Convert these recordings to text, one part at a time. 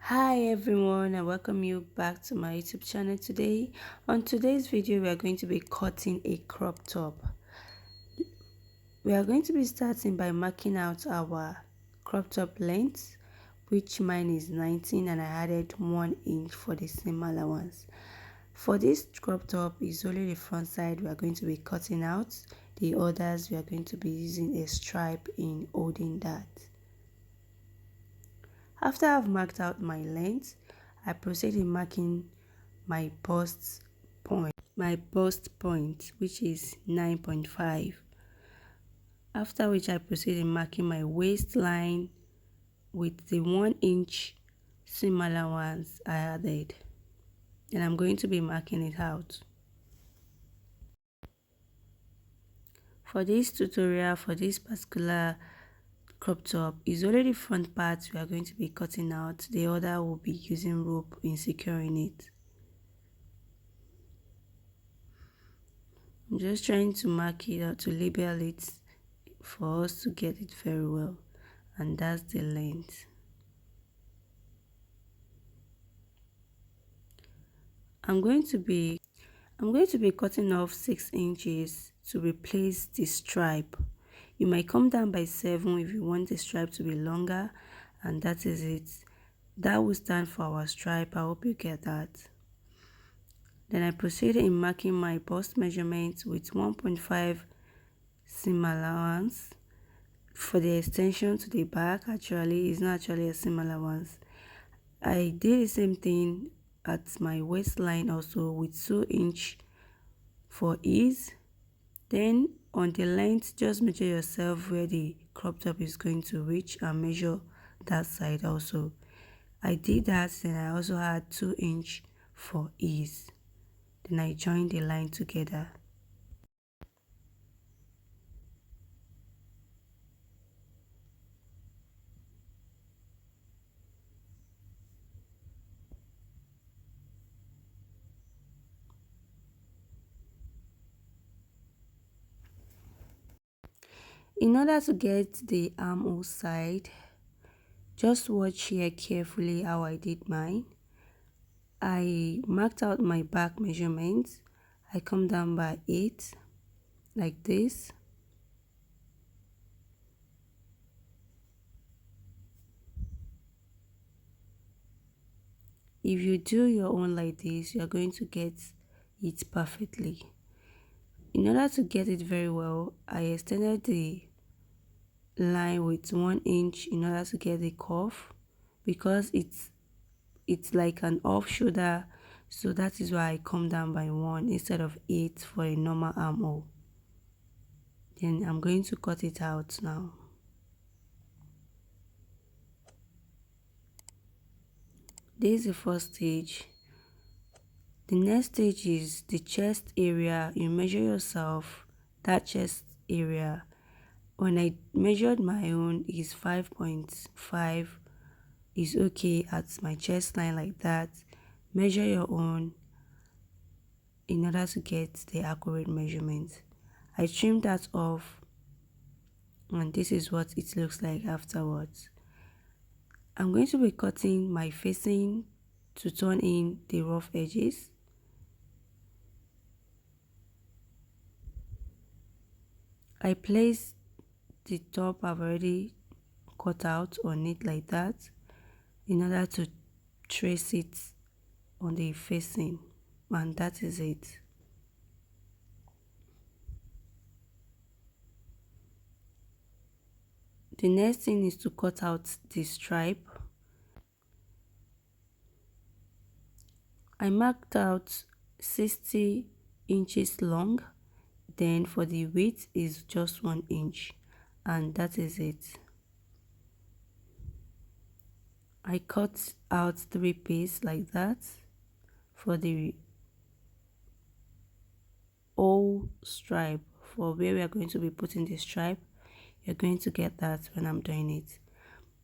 Hi everyone, and welcome you back to my YouTube channel. Today on today's video we are going to be cutting a crop top. We are going to be starting by marking out our crop top length, which mine is 19 and I added 1 inch for the seam allowance. For this crop top is only the front side we are going to be cutting out. The others we are going to be using a stripe in holding that. After I've marked out my length, I proceed in marking my bust point, which is 9.5. After which I proceed in marking my waistline with the 1 inch seam allowance I added. And I'm going to be marking it out. For this tutorial, for this particular crop top, is only the front part we are going to be cutting out. The other will be using rope in securing it. I'm just trying to mark it out, to label it for us to get it very well, and that's the length. I'm going to be cutting off 6 inches to replace the stripe. You might come down by 7 if you want the stripe to be longer, and that is it. That will stand for our stripe. I hope you get that. Then I proceeded in marking my bust measurement with 1.5 seam allowance. For the extension to the back, actually is not actually a seam allowance. I did the same thing at my waistline also with 2 inch for ease. Then on the length, just measure yourself where the crop top is going to reach and measure that side also. I did that, and I also had 2 inch for ease. Then I joined the line together. In order to get the armhole side, just watch here carefully how I did mine. I marked out my back measurements. I come down by 8 like this. If you do your own like this, you're going to get it perfectly. In order to get it very well, I extended the line with 1 inch in order to get the curve, because it's like an off shoulder, so that is why I come down by 1 instead of 8 for a normal armhole. Then I'm going to cut it out now. This is the first stage. The next stage is the chest area. You measure yourself that chest area. When I measured my own is 5.5, is okay at my chest line like that. Measure your own in order to get the accurate measurement. I trimmed that off, and this is what it looks like afterwards. I'm going to be cutting my facing to turn in the rough edges. I place the top I've already cut out on it like that in order to trace it on the facing, and that is it. The next thing is to cut out the stripe. I marked out 60 inches long, then for the width is just 1 inch, and that is it. I cut out 3 pieces like that for the whole stripe. For where we are going to be putting the stripe, you're going to get that when I'm doing it.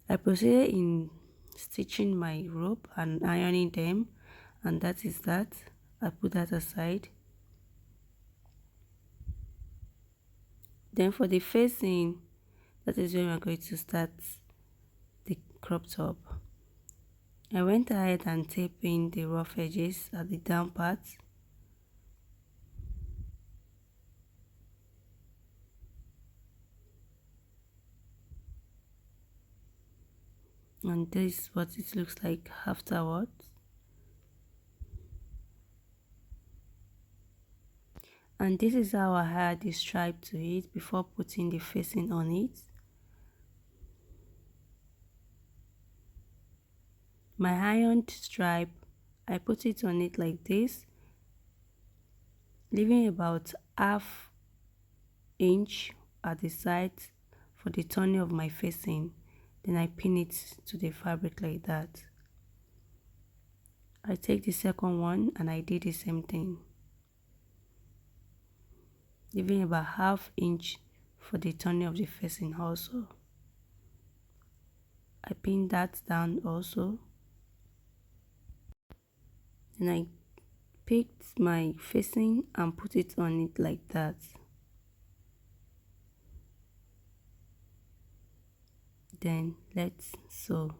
I proceeded in stitching my rope and ironing them, and that is that. I put that aside. Then for the facing, that is when we're going to start the crop top. I went ahead and taped in the rough edges at the down part. And this is what it looks like afterwards. And this is how I add the stripe to it before putting the facing on it. My ironed stripe, I put it on it like this, leaving about half inch at the side for the turning of my facing. Then I pin it to the fabric like that. I take the second one and I did the same thing, leaving about half inch for the turning of the facing also. I pin that down also. Then I picked my facing and put it on it like that. Then let's sew.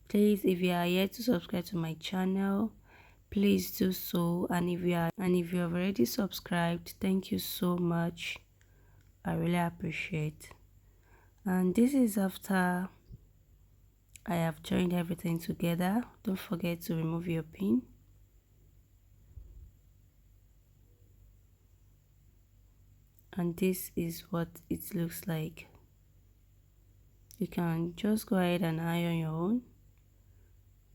Please, if you are yet to subscribe to my channel, please do so. And if you have already subscribed, thank you so much. I really appreciate. And this is after I have joined everything together. Don't forget to remove your pin. And this is what it looks like. You can just go ahead and iron your own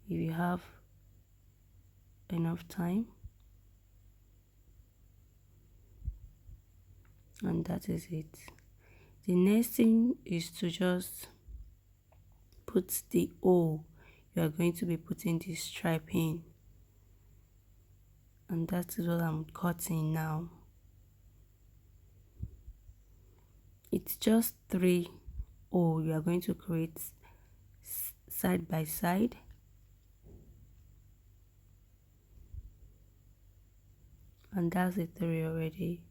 if you have enough time. And that is it. The next thing is to just put the hole you are going to be putting the stripe in, and that is what I'm cutting now. It's just 3 holes you are going to create side by side. And that's the 3 already.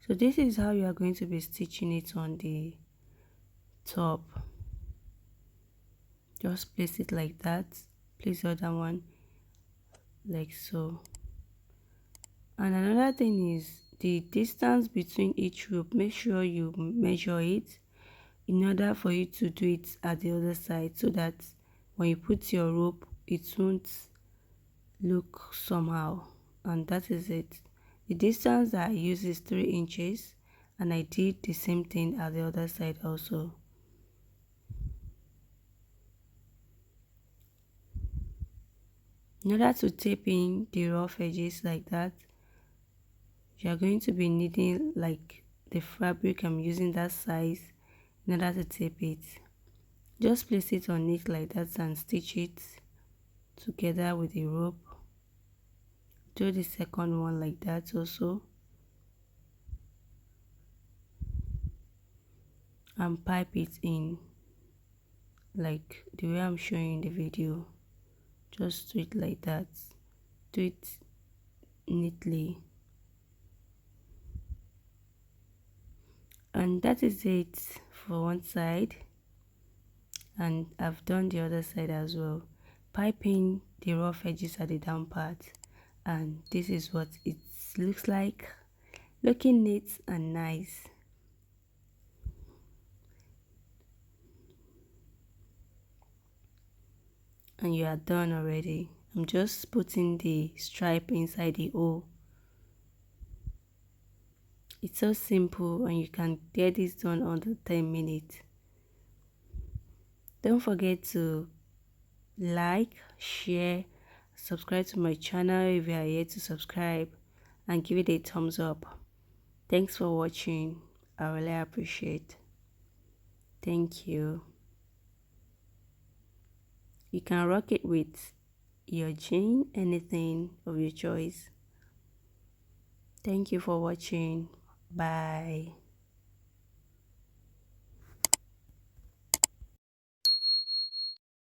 So this is how you are going to be stitching it on the top. Just place it like that. Place the other one like so. And another thing is the distance between each rope. Make sure you measure it in order for you to do it at the other side, so that when you put your rope it won't look somehow. And that is it. The distance that I use is 3 inches, and I did the same thing at the other side also. In order to tape in the rough edges like that, you are going to be needing like the fabric I'm using, that size, in order to tape it. Just place it on it like that and stitch it together with the rope. Do the second one like that also, and pipe it in like the way I'm showing in the video. Just do it like that. Do it neatly. And that is it for one side, and I've done the other side as well. Piping the rough edges at the down part, and this is what it looks like, looking neat and nice. And you are done already. I'm just putting the stripe inside the hole. It's so simple, and you can get this done under 10 minutes. Don't forget to like, share, subscribe to my channel if you are yet to subscribe, and give it a thumbs up. Thanks for watching. I really appreciate. Thank you. You can rock it with your jean, anything of your choice. Thank you for watching. Bye.